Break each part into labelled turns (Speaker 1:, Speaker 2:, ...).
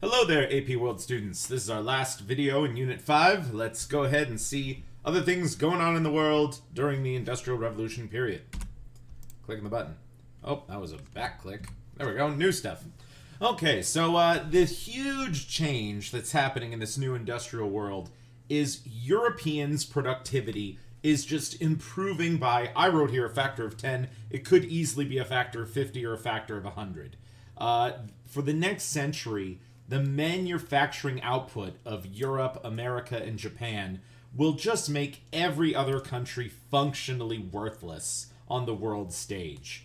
Speaker 1: Hello there, AP World students. This is our last video in Unit 5. Let's go ahead and see other things going on in the world during the Industrial Revolution period. Clicking the button. Oh, that was a back click. There we go, new stuff. Okay, so the huge change that's happening in this new industrial world is Europeans' productivity is just improving by, I wrote here a factor of 10. It could easily be a factor of 50 or a factor of 100. For the next century, the manufacturing output of Europe, America, and Japan will just make every other country functionally worthless on the world stage.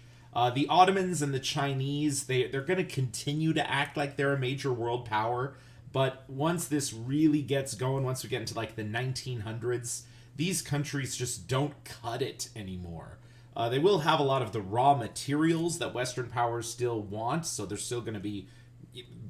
Speaker 1: The Ottomans and the Chinese, they're going to continue to act like they're a major world power, but once this really gets going, once we get into like the 1900s, these countries just don't cut it anymore. They will have a lot of the raw materials that Western powers still want, so they're still going to be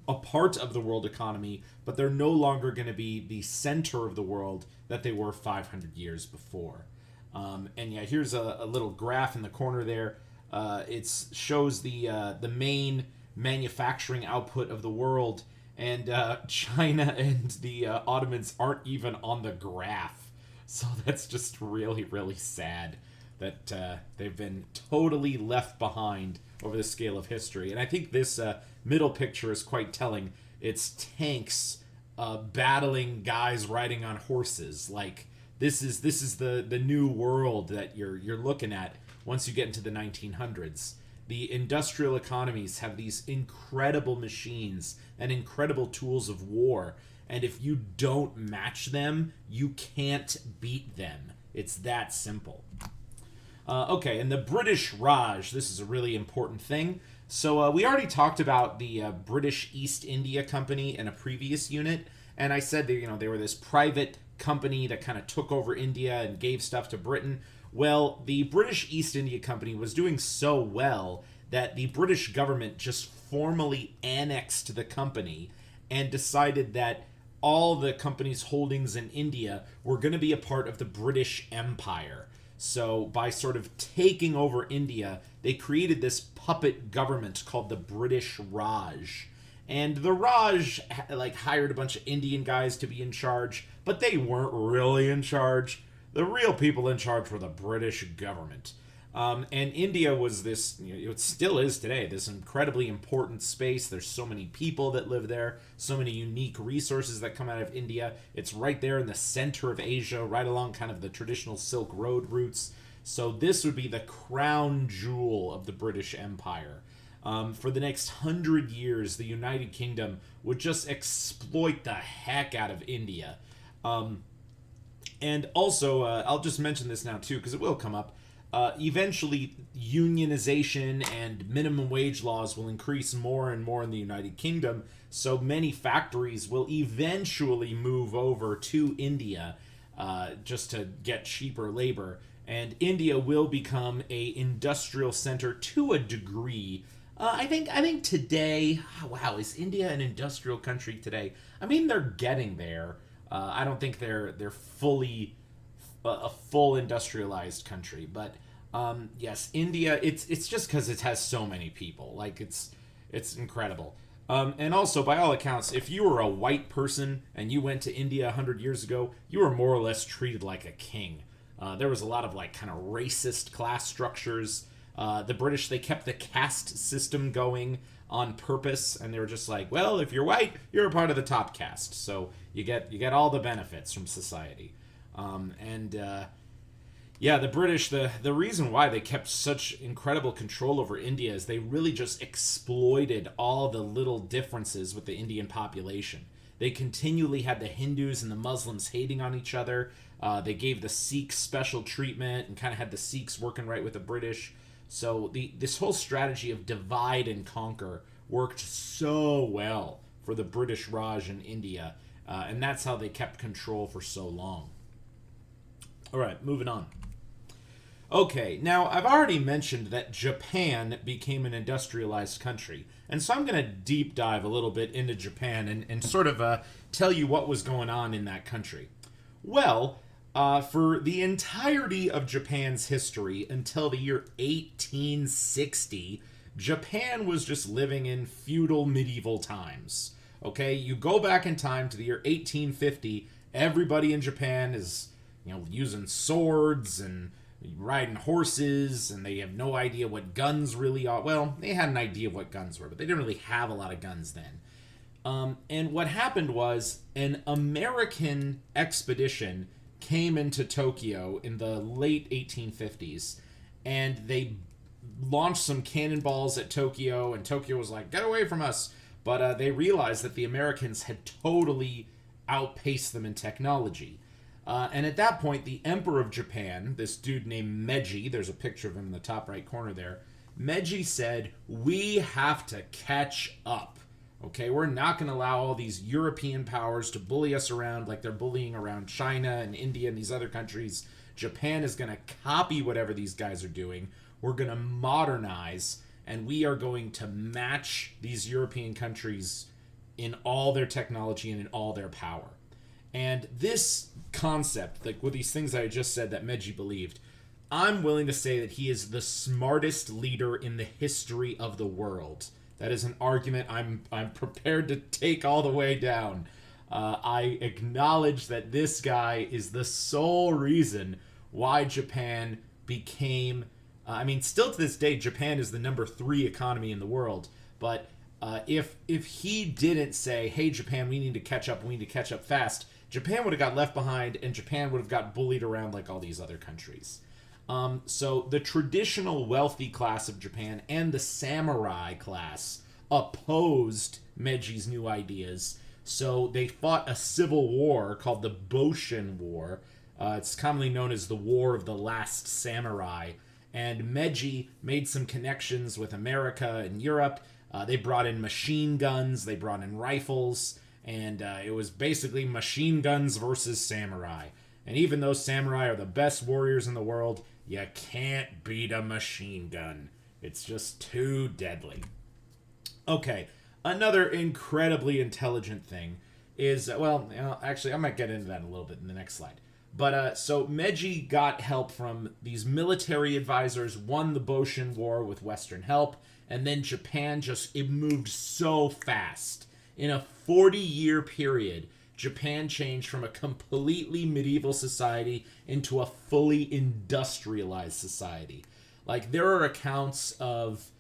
Speaker 1: a part of the world economy, but they're no longer going to be the center of the world that they were 500 years before. And yeah, here's a little graph in the corner there. It shows the main manufacturing output of the world, and China and the Ottomans aren't even on the graph. So that's just really, really sad that they've been totally left behind over the scale of history. And I think this middle picture is quite telling. It's tanks battling guys riding on horses. Like this is the new world that you're looking at once you get into the 1900s. The industrial economies have these incredible machines and incredible tools of war, and if you don't match them, you can't beat them. It's that simple. Okay, and the British Raj, this is a really important thing. So we already talked about the British East India Company in a previous unit, and I said that, they were this private company that kind of took over India and gave stuff to Britain. Well, the British East India Company was doing so well that the British government just formally annexed the company and decided that all the company's holdings in India were going to be a part of the British Empire. So by sort of taking over India, they created this puppet government called the British Raj. And the Raj hired a bunch of Indian guys to be in charge, but they weren't really in charge. The real people in charge were the British government. And India was this, it still is today, this incredibly important space. There's so many people that live there, so many unique resources that come out of India. It's right there in the center of Asia, right along kind of the traditional Silk Road routes. So this would be the crown jewel of the British Empire. For the next 100 years, the United Kingdom would just exploit the heck out of India. And also, I'll just mention this now too, because it will come up. Eventually, unionization and minimum wage laws will increase more and more in the United Kingdom, so many factories will eventually move over to India just to get cheaper labor, and India will become a industrial center to a degree. I think today, wow, is India an industrial country today? I mean, they're getting there. I don't think they're fully a full industrialized country, but yes, India. It's just because it has so many people. Like it's incredible. And also, by all accounts, if you were a white person and you went to India 100 years ago, you were more or less treated like a king. There was a lot of kind of racist class structures. The British, they kept the caste system going on purpose, and they were just like, well, if you're white, you're a part of the top caste, so you get all the benefits from society. Yeah, the British, the reason why they kept such incredible control over India is they really just exploited all the little differences with the Indian population. They continually had the Hindus and the Muslims hating on each other. They gave the Sikhs special treatment and kind of had the Sikhs working right with the British. So this whole strategy of divide and conquer worked so well for the British Raj in India, and that's how they kept control for so long. All right, moving on. Okay, now I've already mentioned that Japan became an industrialized country, and so I'm going to deep dive a little bit into Japan and sort of tell you what was going on in that country. Well, for the entirety of Japan's history until the year 1860, Japan was just living in feudal medieval times. Okay, you go back in time to the year 1850. Everybody in Japan is, using swords and riding horses, and they have no idea what guns really are. Well, they had an idea of what guns were, but they didn't really have a lot of guns then. And what happened was an American expedition came into Tokyo in the late 1850s, and they launched some cannonballs at Tokyo, and Tokyo was like, get away from us. But they realized that the Americans had totally outpaced them in technology. And at that point, the Emperor of Japan, this dude named Meiji, there's a picture of him in the top right corner there, Meiji said, we have to catch up. Okay, we're not going to allow all these European powers to bully us around like they're bullying around China and India and these other countries. Japan is going to copy whatever these guys are doing. We're going to modernize, and we are going to match these European countries in all their technology and in all their power. And this concept, like with these things that I just said that Meiji believed, I'm willing to say that he is the smartest leader in the history of the world. That is an argument I'm prepared to take all the way down. I acknowledge that this guy is the sole reason why Japan became... still to this day, Japan is the number 3 economy in the world. But if he didn't say, hey, Japan, we need to catch up, fast, Japan would have got left behind, and Japan would have got bullied around like all these other countries. So the traditional wealthy class of Japan and the samurai class opposed Meiji's new ideas. So they fought a civil war called the Boshin War. It's commonly known as the War of the Last Samurai. And Meiji made some connections with America and Europe. They brought in machine guns, they brought in rifles, and it was basically machine guns versus samurai. And even though samurai are the best warriors in the world, you can't beat a machine gun. It's just too deadly. Okay, another incredibly intelligent thing is, actually, I might get into that a little bit in the next slide. But so Meiji got help from these military advisors, won the Boshin War with Western help, and then Japan it moved so fast. In a 40-year period, Japan changed from a completely medieval society into a fully industrialized society. Like, there are accounts of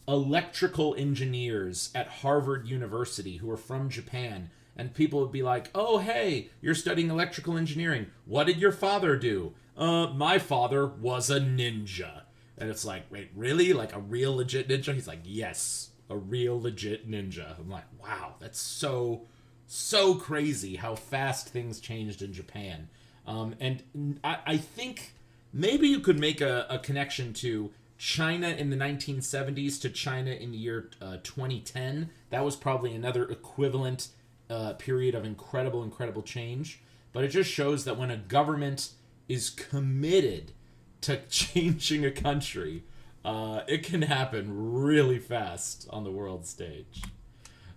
Speaker 1: electrical engineers at Harvard University who are from Japan, and people would be like, oh, hey, you're studying electrical engineering. What did your father do? My father was a ninja. And it's like, wait, really? Like a real legit ninja? He's like, yes, a real legit ninja. I'm like, wow, that's so crazy how fast things changed in Japan. And I think maybe you could make a connection to China in the 1970s to China in the year 2010. That was probably another equivalent period of incredible change. But it just shows that when a government is committed to changing a country, it can happen really fast on the world stage.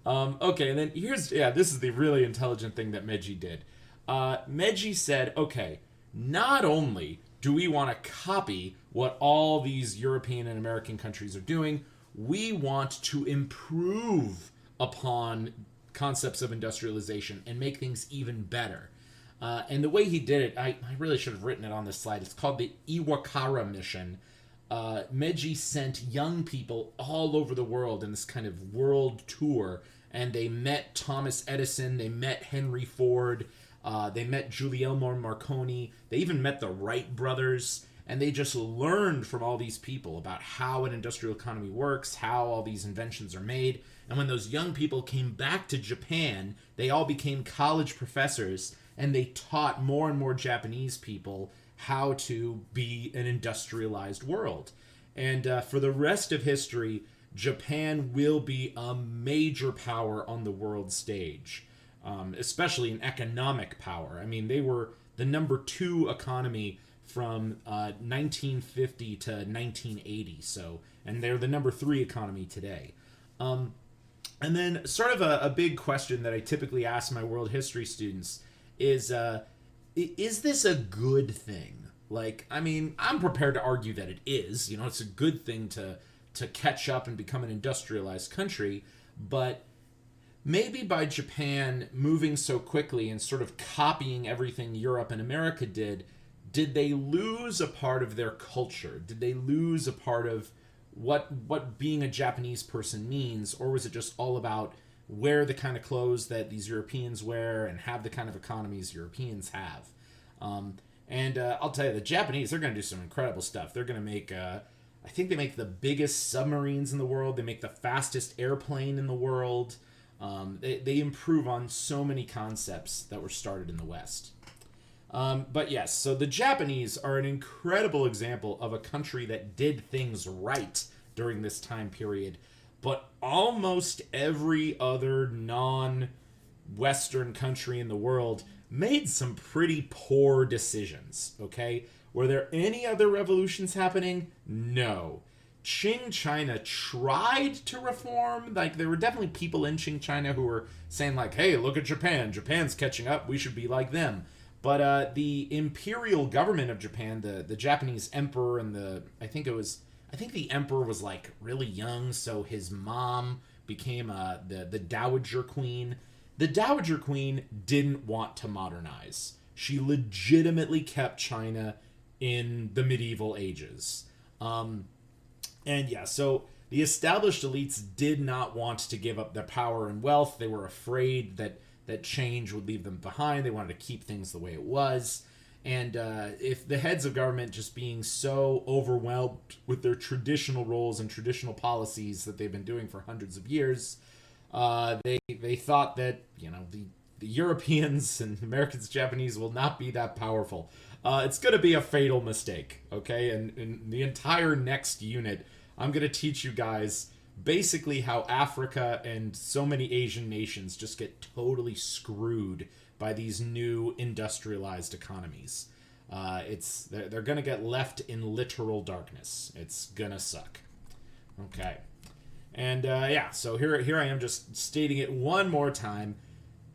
Speaker 1: Okay, and then this is the really intelligent thing that Meiji did. Meiji said, okay, not only do we want to copy what all these European and American countries are doing, we want to improve upon concepts of industrialization and make things even better. And the way he did it, I really should have written it on this slide. It's called the Iwakara Mission. Meiji sent young people all over the world in this kind of world tour, and they met Thomas Edison, they met Henry Ford, they met Guglielmo Marconi, they even met the Wright brothers, and they just learned from all these people about how an industrial economy works, how all these inventions are made. And when those young people came back to Japan, they all became college professors, and they taught more and more Japanese people how to be an industrialized world. And for the rest of history, Japan will be a major power on the world stage, especially an economic power. I mean, they were the number 2 economy from 1950 to 1980, and they're the number 3 economy today. And then sort of a big question that I typically ask my world history students is this a good thing? Like, I mean, I'm prepared to argue that it is. You know, it's a good thing to catch up and become an industrialized country, but maybe by Japan moving so quickly and sort of copying everything Europe and America did they lose a part of their culture? Did they lose a part of what being a Japanese person means, or was it just all about wear the kind of clothes that these Europeans wear and have the kind of economies Europeans have? And I'll tell you, the Japanese, they're going to do some incredible stuff. They're going to make, I think they make the biggest submarines in the world. They make the fastest airplane in the world. They improve on so many concepts that were started in the West. But yes, so the Japanese are an incredible example of a country that did things right during this time period, but almost every other non-Western country in the world made some pretty poor decisions, okay? Were there any other revolutions happening? No. Qing China tried to reform. Like, there were definitely people in Qing China who were saying, like, hey, look at Japan. Japan's catching up. We should be like them. But the imperial government of Japan, the Japanese emperor, and I think the emperor was like really young, so his mom became the Dowager Queen. The Dowager Queen didn't want to modernize. She legitimately kept China in the medieval ages. And yeah, so the established elites did not want to give up their power and wealth. They were afraid that change would leave them behind. They wanted to keep things the way it was. And if the heads of government just being so overwhelmed with their traditional roles and traditional policies that they've been doing for hundreds of years, they thought that, the Europeans and Americans, Japanese will not be that powerful. It's going to be a fatal mistake, okay? And in the entire next unit, I'm going to teach you guys basically how Africa and so many Asian nations just get totally screwed by these new industrialized economies. They're going to get left in literal darkness. It's going to suck. Okay. And yeah, so here I am just stating it one more time.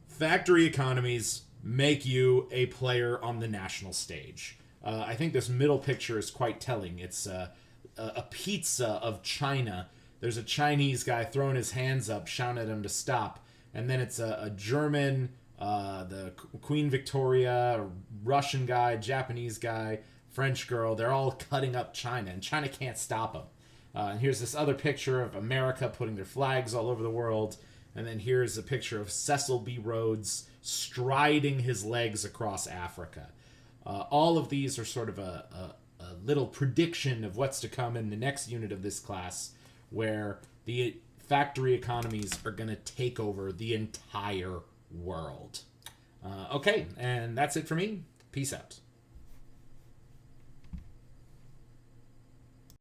Speaker 1: Factory economies make you a player on the national stage. I think this middle picture is quite telling. It's a pizza of China. There's a Chinese guy throwing his hands up, shouting at him to stop. And then it's a German, the Queen Victoria, Russian guy, Japanese guy, French girl. They're all cutting up China, and China can't stop them. And here's this other picture of America putting their flags all over the world. And then here's a picture of Cecil B. Rhodes striding his legs across Africa. All of these are sort of a little prediction of what's to come in the next unit of this class, where the factory economies are going to take over the entire world. Okay, and that's it for me. Peace out.